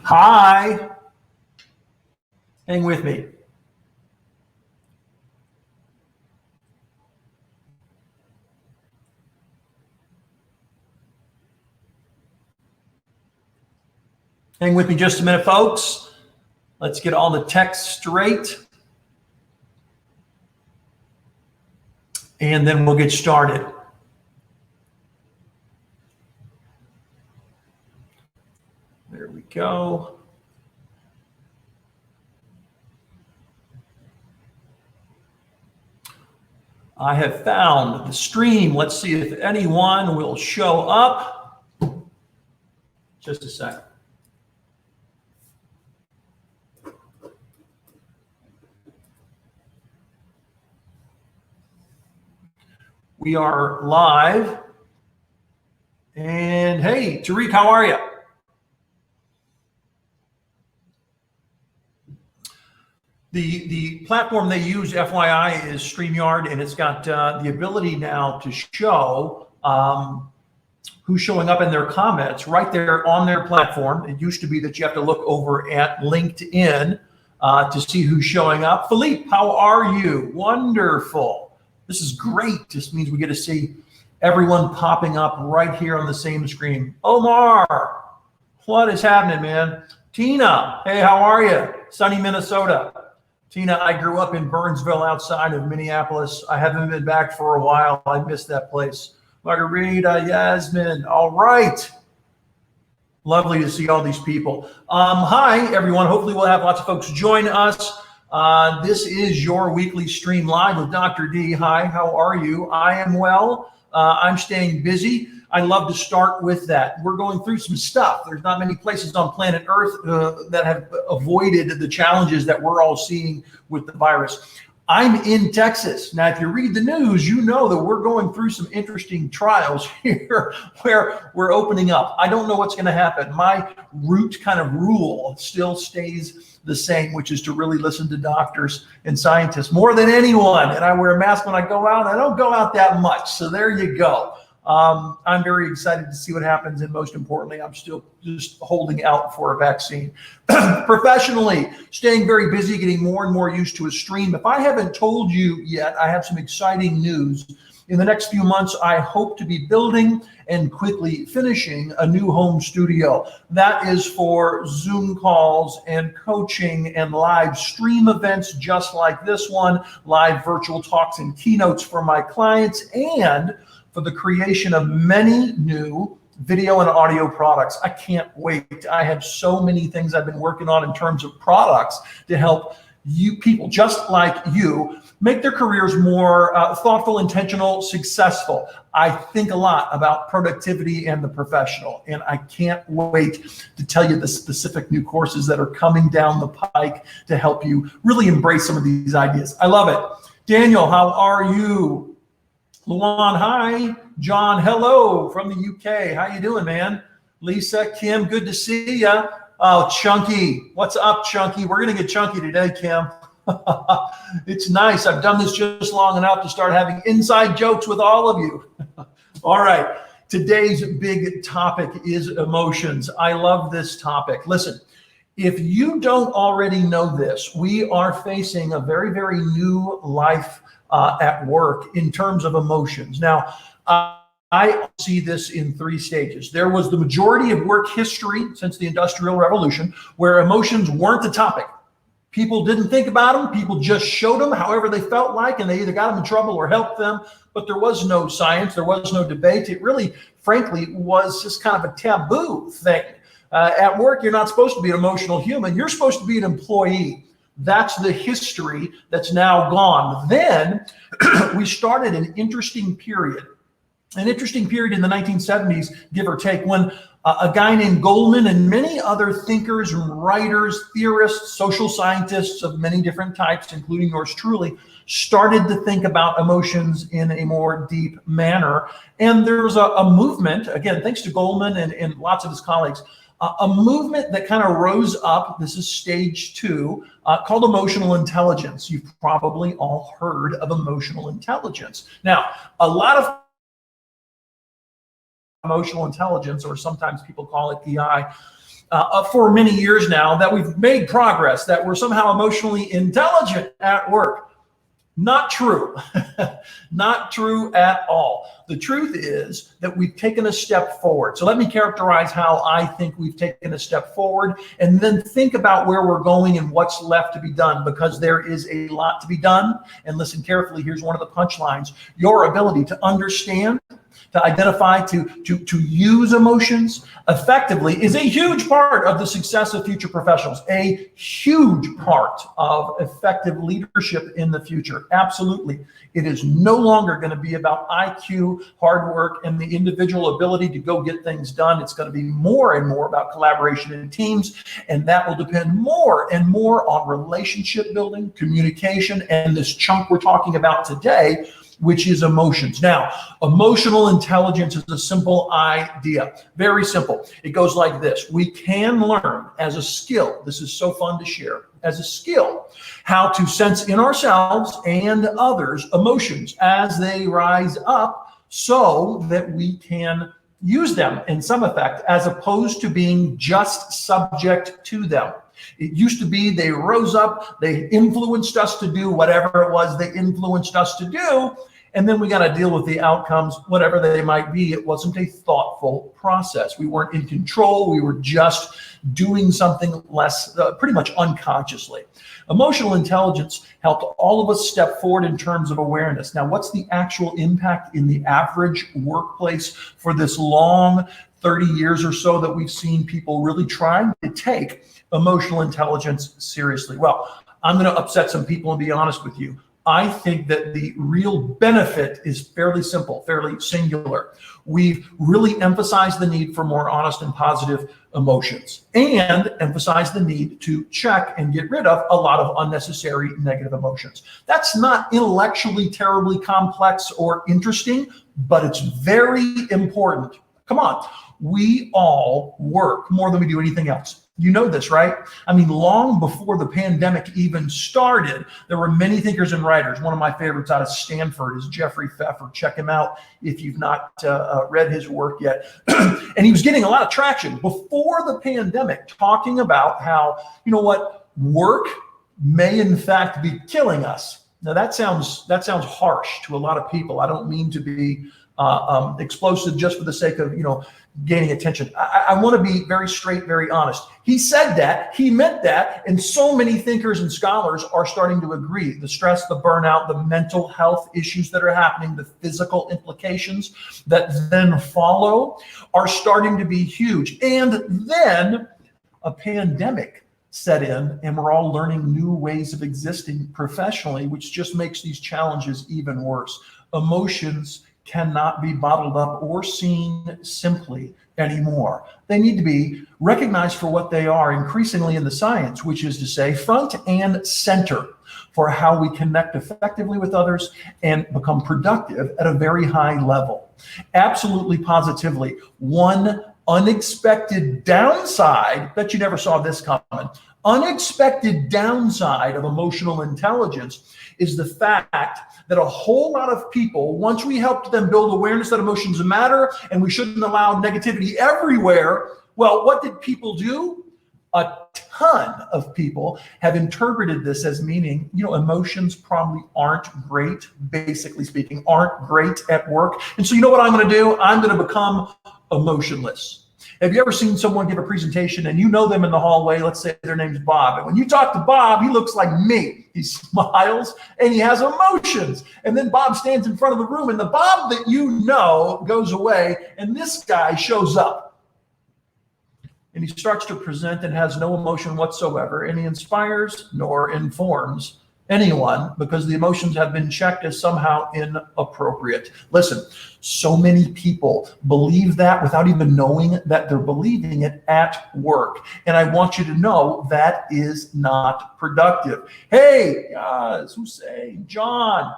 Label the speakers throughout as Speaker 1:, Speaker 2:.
Speaker 1: Hi. Hang with me. Hang with me just a minute, folks. Let's get all the text straight. And then we'll get started. There we go. I have found the stream. Let's see if anyone will show up. Just a second. We are live. And hey, Tariq, how are you? The platform they use, FYI, is StreamYard, and it's got the ability now to show who's showing up in their comments right there on their platform. It used to be that you have to look over at LinkedIn to see who's showing up. Philippe, how are you? Wonderful. This is great. This means we get to see everyone popping up right here on the same screen. Omar, what is happening, man? Tina, hey, how are you? Sunny Minnesota. Tina, I grew up in Burnsville outside of Minneapolis. I haven't been back for a while. I miss that place. Margarita, Yasmin, all right. Lovely to see all these people. Hi, everyone. Hopefully we'll have lots of folks join us. This is your weekly stream live with Dr. D. Hi, how are you? I am well. I'm staying busy. I love to start with that. We're going through some stuff. There's not many places on planet Earth that have avoided the challenges that we're all seeing with the virus. I'm in Texas. Now, if you read the news, you know that we're going through some interesting trials here where we're opening up. I don't know what's going to happen. My root kind of rule still stays the same, which is to really listen to doctors and scientists more than anyone. And I wear a mask when I go out. I don't go out that much. So there you go. I'm very excited to see what happens, and most importantly, I'm still just holding out for a vaccine. Professionally, staying very busy, getting more and more used to a stream. If I haven't told you yet, I have some exciting news. In the next few months, I hope to be building and quickly finishing a new home studio. That is for Zoom calls and coaching and live stream events just like this one, live virtual talks and keynotes for my clients, and for the creation of many new video and audio products. I can't wait. I have so many things I've been working on in terms of products to help you people just like you make their careers more thoughtful, intentional, successful. I think a lot about productivity and the professional, and I can't wait to tell you the specific new courses that are coming down the pike to help you really embrace some of these ideas. I love it. Daniel, how are you? Luan, hi. John, hello from the UK. How you doing, man? Lisa, Kim, good to see ya. Oh, Chunky. What's up, Chunky? We're going to get chunky today, Kim. It's nice. I've done this just long enough to start having inside jokes with all of you. All right. Today's big topic is emotions. I love this topic. Listen, if you don't already know this, we are facing a very, very new life at work in terms of emotions. Now, I see this in three stages. There was the majority of work history since the Industrial Revolution where emotions weren't the topic. People didn't think about them. People just showed them however they felt like, and they either got them in trouble or helped them. But there was no science. There was no debate. It really, frankly, was just kind of a taboo thing. At work, you're not supposed to be an emotional human. You're supposed to be an employee. That's the history that's now gone. Then we started an interesting period in the 1970s, give or take, when a guy named Goldman and many other thinkers, writers, theorists, social scientists of many different types, including yours truly, started to think about emotions in a more deep manner. And there's a movement, again, thanks to Goldman and lots of his colleagues, a movement that kind of rose up. This is stage two, called emotional intelligence. You've probably all heard of emotional intelligence. Now, a lot of emotional intelligence, or sometimes people call it EI, for many years now that we've made progress, that we're somehow emotionally intelligent at work. Not true. Not true at all. The truth is that we've taken a step forward. So let me characterize how I think we've taken a step forward, and then think about where we're going and what's left to be done, because there is a lot to be done. And listen carefully, here's one of the punchlines. Your ability to understand, to identify, to use emotions effectively is a huge part of the success of future professionals, a huge part of effective leadership in the future. Absolutely. It is no longer going to be about IQ, hard work, and the individual ability to go get things done. It's going to be more and more about collaboration in teams, and that will depend more and more on relationship building, communication, and this chunk we're talking about today, which is emotions. Now, emotional intelligence is a simple idea, very simple. It goes like this. We can learn as a skill, this is so fun to share, as a skill, how to sense in ourselves and others emotions as they rise up, so that we can use them in some effect, as opposed to being just subject to them. It used to be they rose up, they influenced us to do whatever it was they influenced us to do, and then we got to deal with the outcomes, whatever they might be. It wasn't a thoughtful process. We weren't in control. We were just doing something less, pretty much unconsciously. Emotional intelligence helped all of us step forward in terms of awareness. Now, what's the actual impact in the average workplace for this long 30 years or so that we've seen people really trying to take emotional intelligence seriously? Well, I'm going to upset some people and be honest with you. I think that the real benefit is fairly simple, fairly singular. We've really emphasized the need for more honest and positive emotions, and emphasized the need to check and get rid of a lot of unnecessary negative emotions. That's not intellectually terribly complex or interesting, but it's very important. Come on, we all work more than we do anything else. You know this, right? I mean, long before the pandemic even started, there were many thinkers and writers. One of my favorites out of Stanford is Jeffrey Pfeffer. Check him out if you've not read his work yet. And he was getting a lot of traction before the pandemic, talking about how, you know what, work may in fact be killing us. Now that sounds harsh to a lot of people. I don't mean to be explosive just for the sake of, gaining attention. I want to be very straight, very honest. He said that, he meant that, and so many thinkers and scholars are starting to agree. The stress, the burnout, the mental health issues that are happening, the physical implications that then follow are starting to be huge. And then a pandemic set in, and we're all learning new ways of existing professionally, which just makes these challenges even worse. Emotions cannot be bottled up or seen simply anymore. They need to be recognized for what they are, increasingly in the science, which is to say front and center for how we connect effectively with others and become productive at a very high level. Absolutely, positively, one unexpected downside, bet you never saw this coming, unexpected downside of emotional intelligence is the fact that a whole lot of people, once we helped them build awareness that emotions matter and we shouldn't allow negativity everywhere, well, what did people do? A ton of people have interpreted this as meaning, emotions probably aren't great, basically speaking, aren't great at work. And so you know what I'm going to do? I'm going to become emotionless. Have you ever seen someone give a presentation and you know them in the hallway? Let's say their name's Bob. And when you talk to Bob, he looks like me. He smiles and he has emotions. And then Bob stands in front of the room and the Bob that you know goes away and this guy shows up. And he starts to present and has no emotion whatsoever. And he inspires nor informs anyone because the emotions have been checked as somehow inappropriate. Listen, so many people believe that without even knowing that they're believing it at work. And I want you to know that is not productive. Hey, guys, Hussein, John,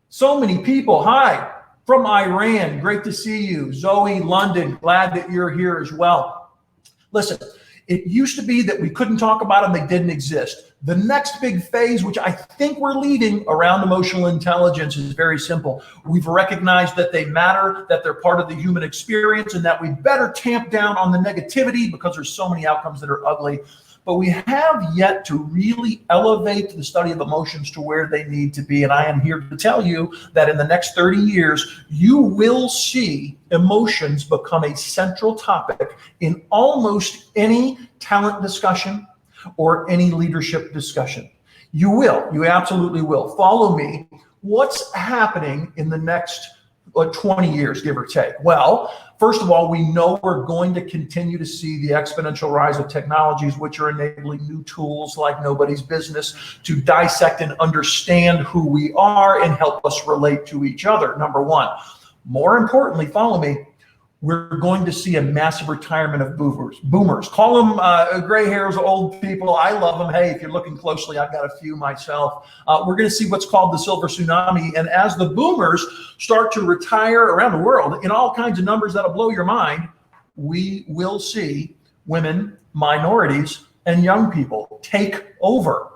Speaker 1: so many people. Hi, from Iran. Great to see you. Zoe, London, glad that you're here as well. Listen, It used to be that we couldn't talk about them, they didn't exist. The next big phase, which I think we're leading around emotional intelligence, is very simple. We've recognized that they matter, that they're part of the human experience, and that we better tamp down on the negativity because there's so many outcomes that are ugly. But we have yet to really elevate the study of emotions to where they need to be. And I am here to tell you that in the next 30 years, you will see emotions become a central topic in almost any talent discussion or any leadership discussion. You will, you absolutely will. Follow me. What's happening in the next 20 years, give or take? Well, first of all, we know we're going to continue to see the exponential rise of technologies, which are enabling new tools like nobody's business to dissect and understand who we are and help us relate to each other, number one. More importantly, follow me, we're going to see a massive retirement of boomers. Call them gray hairs, old people. I love them. Hey, if you're looking closely, I've got a few myself. We're going to see what's called the silver tsunami. And as the boomers start to retire around the world in all kinds of numbers that'll blow your mind, we will see women, minorities, and young people take over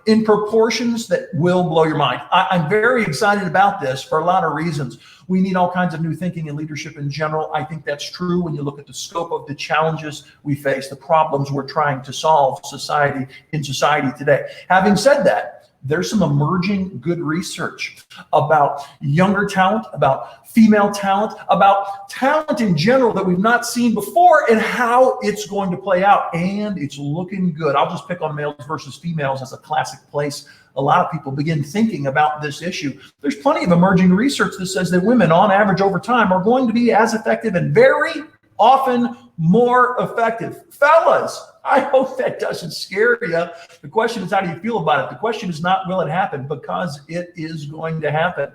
Speaker 1: in proportions that will blow your mind. I'm very excited about this for a lot of reasons. We need all kinds of new thinking in leadership in general. I think that's true when you look at the scope of the challenges we face, the problems we're trying to solve in society today. Having said that, there's some emerging good research about younger talent, about female talent, about talent in general that we've not seen before and how it's going to play out. And it's looking good. I'll just pick on males versus females as a classic place a lot of people begin thinking about this issue. There's plenty of emerging research that says that women on average over time are going to be as effective and very often more effective. Fellas, I hope that doesn't scare you. The question is, how do you feel about it? The question is not, will it happen? Because it is going to happen.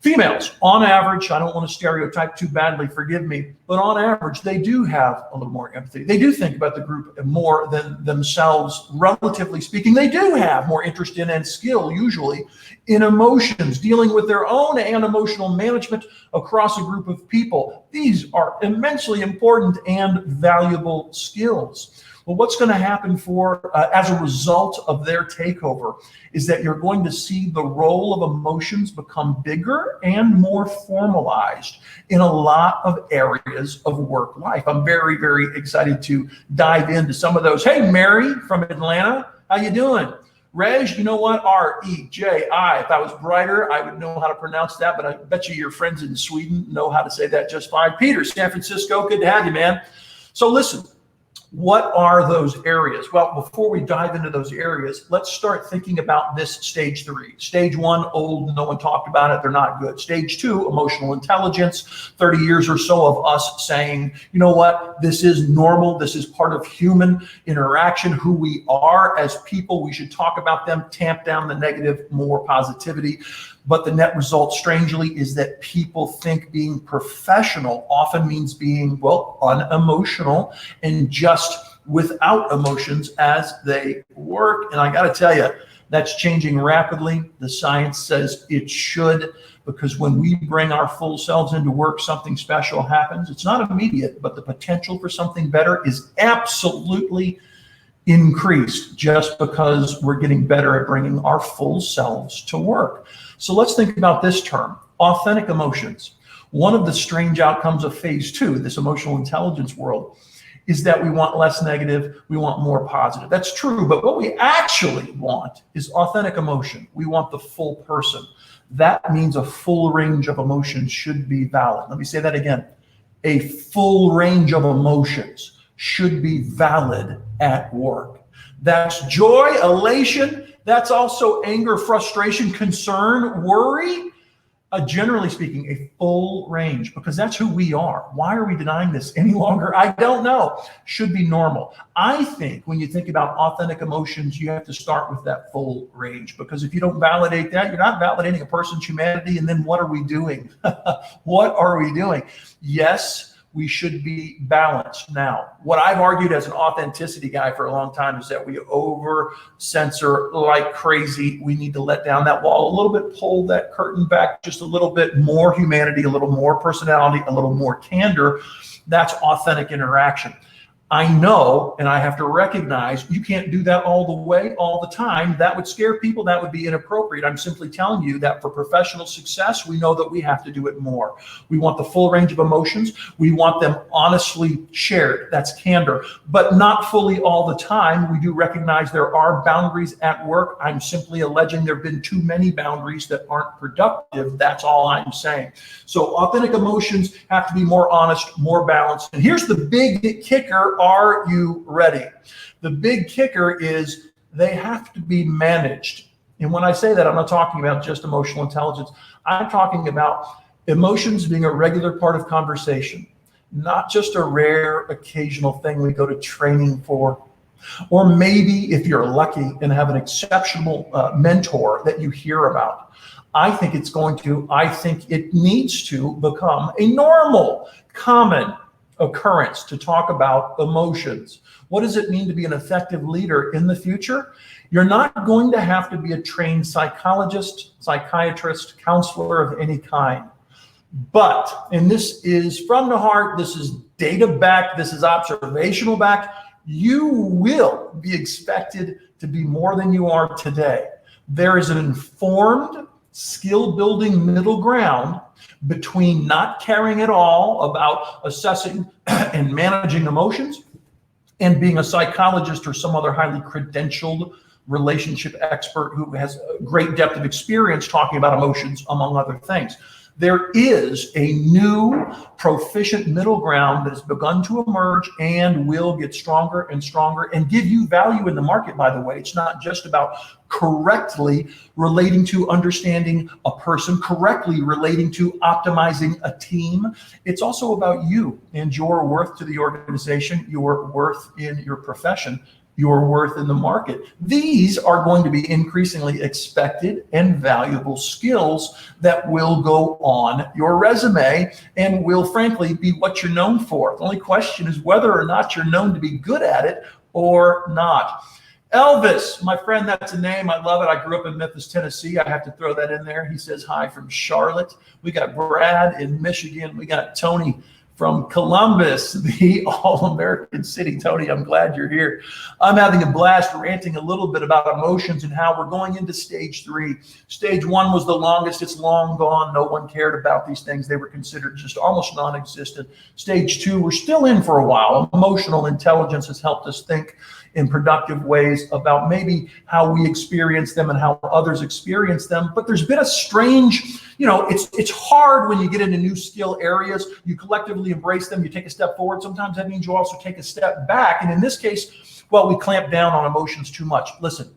Speaker 1: Females, on average, I don't want to stereotype too badly, forgive me, but on average, they do have a little more empathy. They do think about the group more than themselves, relatively speaking. They do have more interest in and skill, usually, in emotions, dealing with their own and emotional management across a group of people. These are immensely important and valuable skills. Well, what's going to happen as a result of their takeover is that you're going to see the role of emotions become bigger and more formalized in a lot of areas of work life. I'm very, very excited to dive into some of those. Hey, Mary from Atlanta, how you doing? Reg, you know what? R-E-J-I. If I was brighter, I would know how to pronounce that, but I bet you your friends in Sweden know how to say that just fine. Peter, San Francisco, good to have you, man. So listen. What are those areas? Well, before we dive into those areas, let's start thinking about this stage 3. Stage 1, old, no one talked about it, they're not good. Stage 2, emotional intelligence, 30 years or so of us saying, you know what, this is normal, this is part of human interaction, who we are as people, we should talk about them, tamp down the negative, more positivity. But the net result, strangely, is that people think being professional often means being, well, unemotional and just without emotions as they work. And I got to tell you, that's changing rapidly. The science says it should, because when we bring our full selves into work, something special happens. It's not immediate, but the potential for something better is absolutely increased just because we're getting better at bringing our full selves to work. So let's think about this term, authentic emotions. One of the strange outcomes of phase 2, this emotional intelligence world, is that we want less negative, we want more positive. That's true, but what we actually want is authentic emotion. We want the full person. That means a full range of emotions should be valid. Let me say that again. A full range of emotions should be valid at work. That's joy, elation. That's also anger, frustration, concern, worry. Generally speaking, a full range, because that's who we are. Why are we denying this any longer? I don't know. Should be normal. I think when you think about authentic emotions, you have to start with that full range, because if you don't validate that, you're not validating a person's humanity. And then what are we doing? What are we doing? Yes, we should be balanced. Now, what I've argued as an authenticity guy for a long time is that we over censor like crazy. We need to let down that wall a little bit, pull that curtain back just a little bit, more humanity, a little more personality, a little more candor. That's authentic interaction. I know, and I have to recognize you can't do that all the way, all the time. That would scare people. That would be inappropriate. I'm simply telling you that for professional success, we know that we have to do it more. We want the full range of emotions. We want them honestly shared. That's candor, but not fully all the time. We do recognize there are boundaries at work. I'm simply alleging there have been too many boundaries that aren't productive. That's all I'm saying. So authentic emotions have to be more honest, more balanced. And here's the big kicker. Are you ready? The big kicker is they have to be managed. And when I say that, I'm not talking about just emotional intelligence. I'm talking about emotions being a regular part of conversation, not just a rare occasional thing we go to training for. Or maybe if you're lucky and have an exceptional mentor that you hear about. I think it needs to become a normal, common occurrence to talk about emotions. What does it mean to be an effective leader in the future? You're not going to have to be a trained psychologist, psychiatrist, counselor of any kind. But, and this is from the heart, this is data backed, this is observational backed, you will be expected to be more than you are today. There is an informed, skill-building middle ground between not caring at all about assessing and managing emotions and being a psychologist or some other highly credentialed relationship expert who has a great depth of experience talking about emotions, among other things. There is a new proficient middle ground that has begun to emerge and will get stronger and stronger and give you value in the market, by the way. It's not just about correctly relating to understanding a person, correctly relating to optimizing a team. It's also about you and your worth to the organization, your worth in your profession, your worth in the market. These are going to be increasingly expected and valuable skills that will go on your resume and will frankly be what you're known for. The only question is whether or not you're known to be good at it or not. Elvis, my friend, that's a name. I love it. I grew up in Memphis, Tennessee. I have to throw that in there. He says hi from Charlotte. We got Brad in Michigan. We got Tony from Columbus, the all-American city. Tony, I'm glad you're here. I'm having a blast ranting a little bit about emotions and how we're going into stage 3. Stage 1 was the longest. It's long gone. No one cared about these things. They were considered just almost non-existent. Stage 2, we're still in for a while. Emotional intelligence has helped us think in productive ways about maybe how we experience them and how others experience them. But there's been a strange, it's hard when you get into new skill areas. You collectively embrace them, you take a step forward. Sometimes that means you also take a step back. And in this case, well, we clamp down on emotions too much. Listen,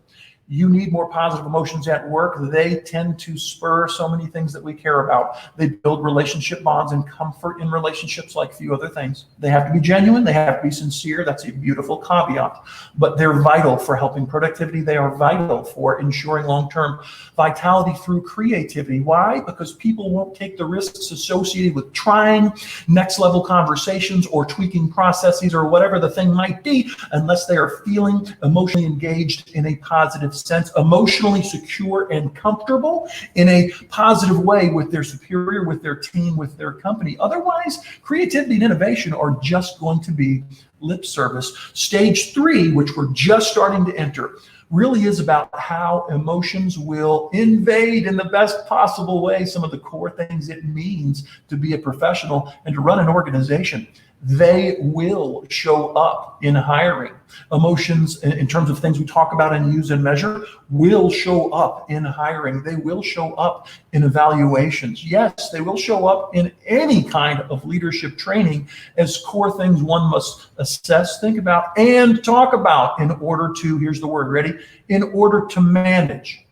Speaker 1: you need more positive emotions at work. They tend to spur so many things that we care about. They build relationship bonds and comfort in relationships like few other things. They have to be genuine. They have to be sincere. That's a beautiful caveat. But they're vital for helping productivity. They are vital for ensuring long-term vitality through creativity. Why? Because people won't take the risks associated with trying next-level conversations or tweaking processes or whatever the thing might be unless they are feeling emotionally engaged in a positive sense, emotionally secure and comfortable in a positive way with their superior, with their team, with their company. Otherwise, creativity and innovation are just going to be lip service. Stage 3, which we're just starting to enter, really is about how emotions will invade in the best possible way some of the core things it means to be a professional and to run an organization. They will show up in hiring. Emotions, in terms of things we talk about and use and measure, will show up in hiring. They will show up in evaluations. Yes, they will show up in any kind of leadership training as core things one must assess, think about, and talk about in order to, here's the word, ready? In order to manage.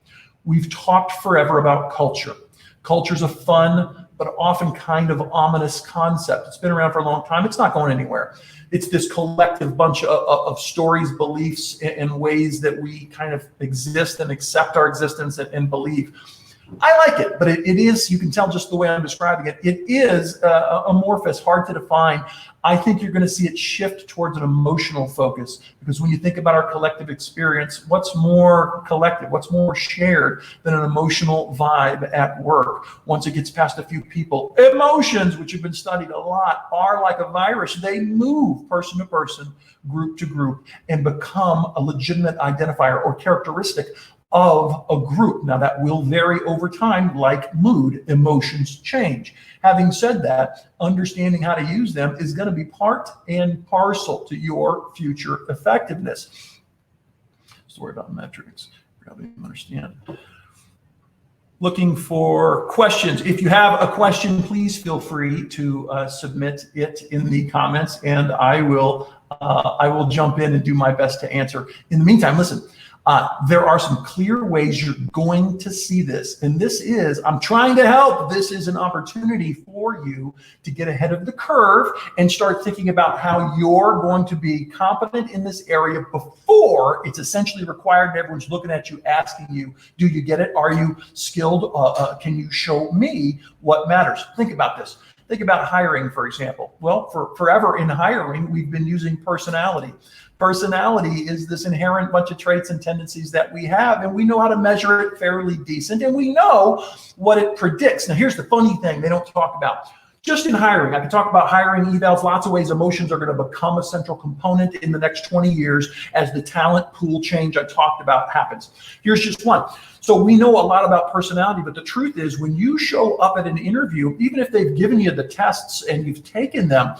Speaker 1: We've talked forever about culture. Culture's a fun, but often kind of ominous concept. It's been around for a long time. It's not going anywhere. It's this collective bunch of stories, beliefs, and ways that we kind of exist and accept our existence and believe. I like it, but it is, you can tell just the way I'm describing it, it is amorphous, hard to define. I think you're going to see it shift towards an emotional focus, because when you think about our collective experience, what's more collective, what's more shared than an emotional vibe at work? Once it gets past a few people, emotions, which have been studied a lot, are like a virus. They move person to person, group to group, and become a legitimate identifier or characteristic of a group. Now that will vary over time, like mood, emotions change. Having said that, understanding how to use them is going to be part and parcel to your future effectiveness. Story about metrics, probably understand. Looking for questions. If you have a question, please feel free to submit it in the comments, and I will jump in and do my best to answer. In the meantime, listen. There are some clear ways you're going to see this. And this is, I'm trying to help. This is an opportunity for you to get ahead of the curve and start thinking about how you're going to be competent in this area before it's essentially required and everyone's looking at you, asking you, do you get it? Are you skilled? Can you show me what matters? Think about this. Think about hiring, for example. Well, for forever in hiring, we've been using personality. Personality is this inherent bunch of traits and tendencies that we have, and we know how to measure it fairly decent, and we know what it predicts. Now, here's the funny thing they don't talk about. Just in hiring, I can talk about hiring evals, lots of ways emotions are going to become a central component in the next 20 years as the talent pool change I talked about happens. Here's just one. So we know a lot about personality, but the truth is when you show up at an interview, even if they've given you the tests and you've taken them,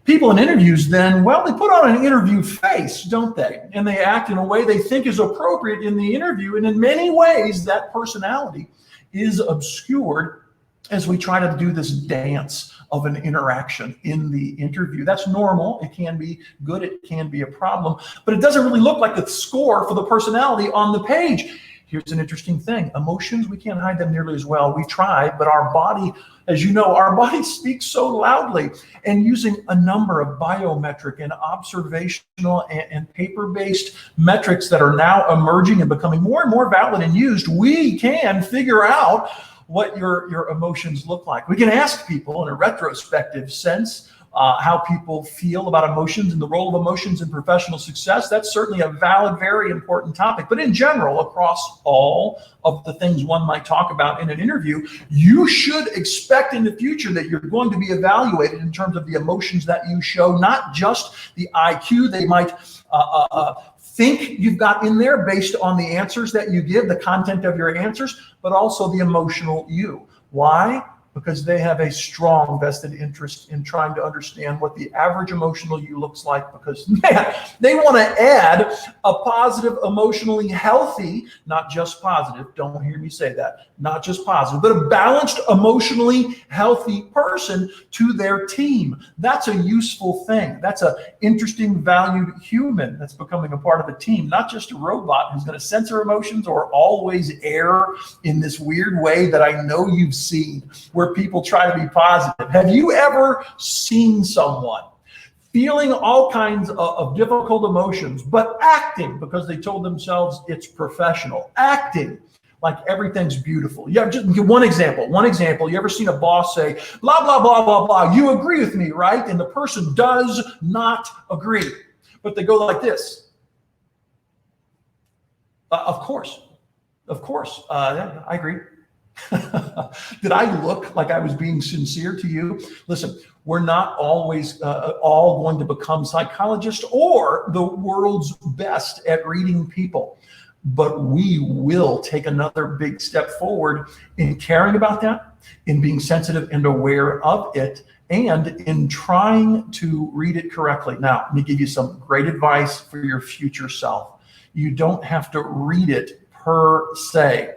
Speaker 1: people in interviews then, well, they put on an interview face, don't they? And they act in a way they think is appropriate in the interview. And in many ways, that personality is obscured as we try to do this dance of an interaction in the interview. That's normal. It can be good. It can be a problem, but it doesn't really look like the score for the personality on the page. Here's an interesting thing. Emotions, we can't hide them nearly as well. We try, but our body, as you know, our body speaks so loudly. And using a number of biometric and observational and paper-based metrics that are now emerging and becoming more and more valid and used, we can figure out what your emotions look like. We can ask people in a retrospective sense how people feel about emotions and the role of emotions in professional success. That's certainly a valid, very important topic. But in general, across all of the things one might talk about in an interview, you should expect in the future that you're going to be evaluated in terms of the emotions that you show, not just the IQ they might think you've got in there based on the answers that you give, the content of your answers, but also the emotional you. Why? Because they have a strong vested interest in trying to understand what the average emotional you looks like, because man, they want to add a positive, emotionally healthy, not just positive, don't hear me say that, not just positive, but a balanced, emotionally healthy person to their team. That's a useful thing. That's an interesting, valued human that's becoming a part of a team, not just a robot who's going to censor emotions or always err in this weird way that I know you've seen, where people try to be positive. Have you ever seen someone feeling all kinds of difficult emotions, but acting because they told themselves it's professional, acting like everything's beautiful? Yeah, just one example. You ever seen a boss say, blah, blah, blah, blah, blah, you agree with me, right? And the person does not agree, but they go like this. Of course, yeah, I agree. Did I look like I was being sincere to you? Listen, we're not always all going to become psychologists or the world's best at reading people, but we will take another big step forward in caring about that, in being sensitive and aware of it, and in trying to read it correctly. Now, let me give you some great advice for your future self. You don't have to read it per se.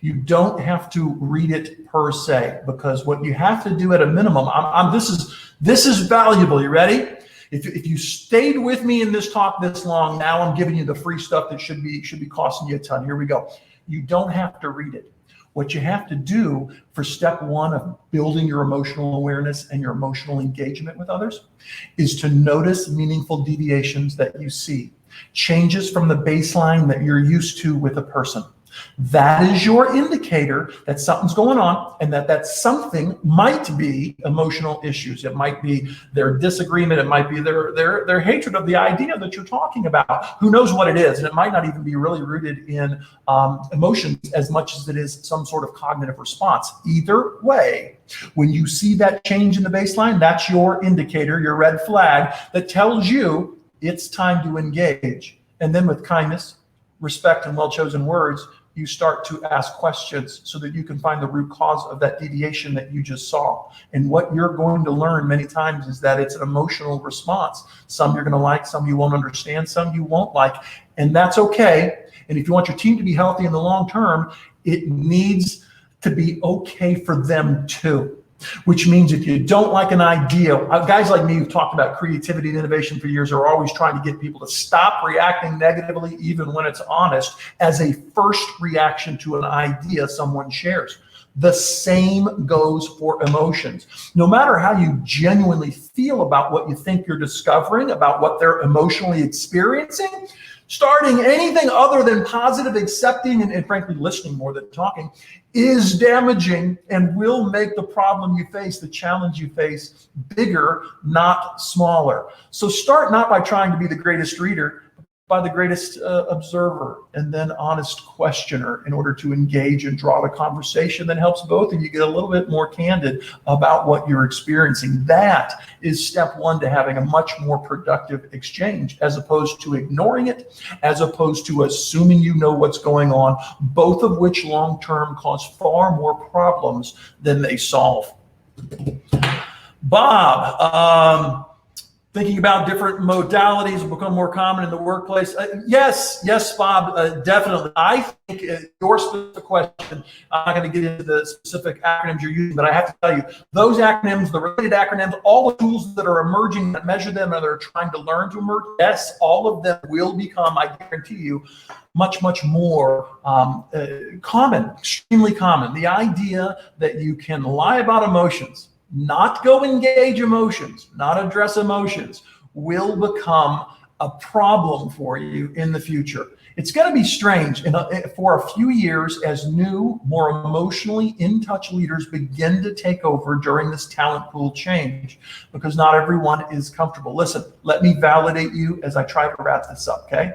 Speaker 1: You don't have to read it per se, because what you have to do at a minimum, this is valuable. You ready? If you stayed with me in this talk this long, now I'm giving you the free stuff that should be costing you a ton. Here we go. You don't have to read it. What you have to do for step one of building your emotional awareness and your emotional engagement with others is to notice meaningful deviations that you see, changes from the baseline that you're used to with a person. That is your indicator that something's going on, and that something might be emotional issues. It might be their disagreement. It might be their hatred of the idea that you're talking about. Who knows what it is? And it might not even be really rooted in emotions as much as it is some sort of cognitive response. Either way, when you see that change in the baseline, that's your indicator, your red flag that tells you it's time to engage. And then with kindness, respect, and well-chosen words, you start to ask questions so that you can find the root cause of that deviation that you just saw. And what you're going to learn many times is that it's an emotional response. Some you're going to like, some you won't understand, some you won't like, and that's okay. And if you want your team to be healthy in the long term, it needs to be okay for them too. Which means if you don't like an idea, guys like me who've talked about creativity and innovation for years are always trying to get people to stop reacting negatively, even when it's honest, as a first reaction to an idea someone shares. The same goes for emotions. No matter how you genuinely feel about what you think you're discovering, about what they're emotionally experiencing, starting anything other than positive, accepting, and frankly, listening more than talking is damaging and will make the problem you face, the challenge you face, bigger, not smaller. So start not by trying to be the greatest reader, by the greatest observer and then honest questioner in order to engage and draw the conversation that helps both of you get a little bit more candid about what you're experiencing. That is step one to having a much more productive exchange, as opposed to ignoring it, as opposed to assuming you know what's going on, both of which long-term cause far more problems than they solve. Bob, thinking about different modalities will become more common in the workplace. Yes, Bob, definitely. I think your specific question, I'm not going to get into the specific acronyms you're using, but I have to tell you, those acronyms, the related acronyms, all the tools that are emerging that measure them and that are trying to learn to emerge, yes, all of them will become, I guarantee you, much more common, extremely common. The idea that you can lie about emotions, not go engage emotions, not address emotions, will become a problem for you in the future. It's going to be strange for a few years as new, more emotionally in touch leaders begin to take over during this talent pool change, because not everyone is comfortable. Listen, let me validate you as I try to wrap this up, okay?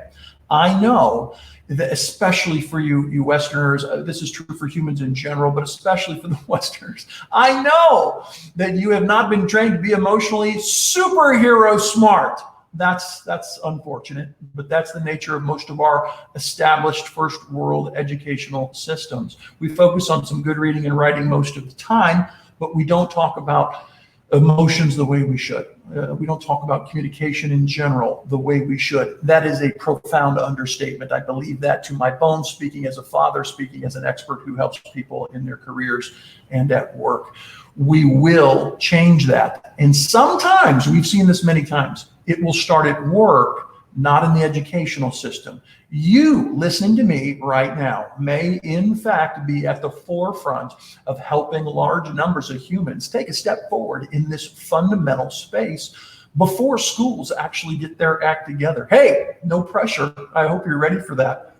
Speaker 1: I know that especially for you Westerners, this is true for humans in general, but especially for the Westerners, I know that you have not been trained to be emotionally superhero smart. That's unfortunate, but that's the nature of most of our established first world educational systems. We focus on some good reading and writing most of the time, but we don't talk about emotions the way we should. We don't talk about communication in general the way we should. That is a profound understatement. I believe that to my bones, speaking as a father, speaking as an expert who helps people in their careers and at work. We will change that. And sometimes, we've seen this many times, it will start at work, not in the educational system. You listening to me right now may in fact be at the forefront of helping large numbers of humans take a step forward in this fundamental space before schools actually get their act together. Hey, no pressure. I hope you're ready for that.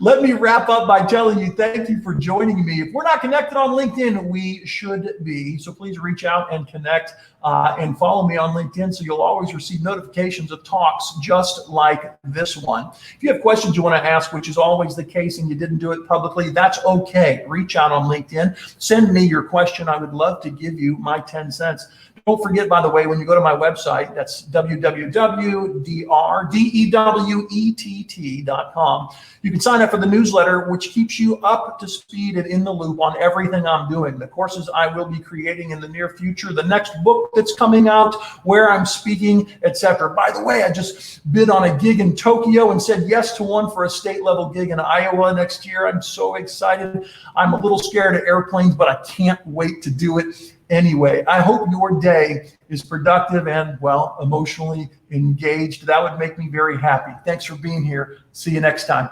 Speaker 1: Let me wrap up by telling you thank you for joining me. If we're not connected on LinkedIn, we should be. So please reach out and connect and follow me on LinkedIn so you'll always receive notifications of talks just like this one. If you have questions you want to ask, which is always the case, and you didn't do it publicly, that's okay. Reach out on LinkedIn. Send me your question. I would love to give you my 10 cents. Don't forget, by the way, when you go to my website, that's www.dewett.com. You can sign up for the newsletter, which keeps you up to speed and in the loop on everything I'm doing, the courses I will be creating in the near future, the next book that's coming out, where I'm speaking, etc. By the way, I just bid on a gig in Tokyo and said yes to one for a state level gig in Iowa next year. I'm so excited. I'm a little scared of airplanes, but I can't wait to do it. Anyway, I hope your day is productive and, well, emotionally engaged. That would make me very happy. Thanks for being here. See you next time.